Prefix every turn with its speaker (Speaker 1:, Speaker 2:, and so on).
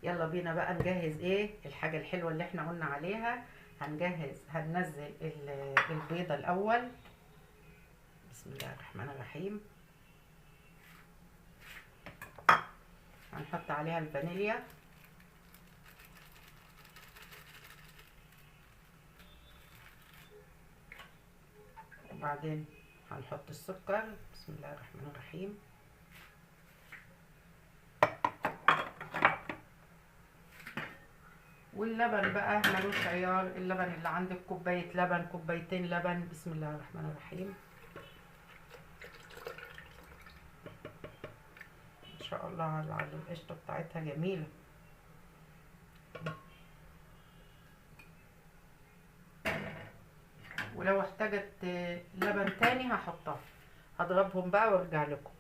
Speaker 1: يلا بينا بقى نجهز ايه الحاجة الحلوة اللي احنا قلنا عليها. هننزل البيضة الاول. بسم الله الرحمن الرحيم. هنحط عليها الفانيليا، وبعدين هنحط السكر. بسم الله الرحمن الرحيم. واللبن بقى ملوش عيار، اللبن اللي عندك كوباية لبن، كوبايتين لبن. بسم الله الرحمن الرحيم. ما شاء الله على القشطة بتاعتها جميلة. ولو احتاجت لبن تاني هحطها. هضربهم بقى وارجع لكم.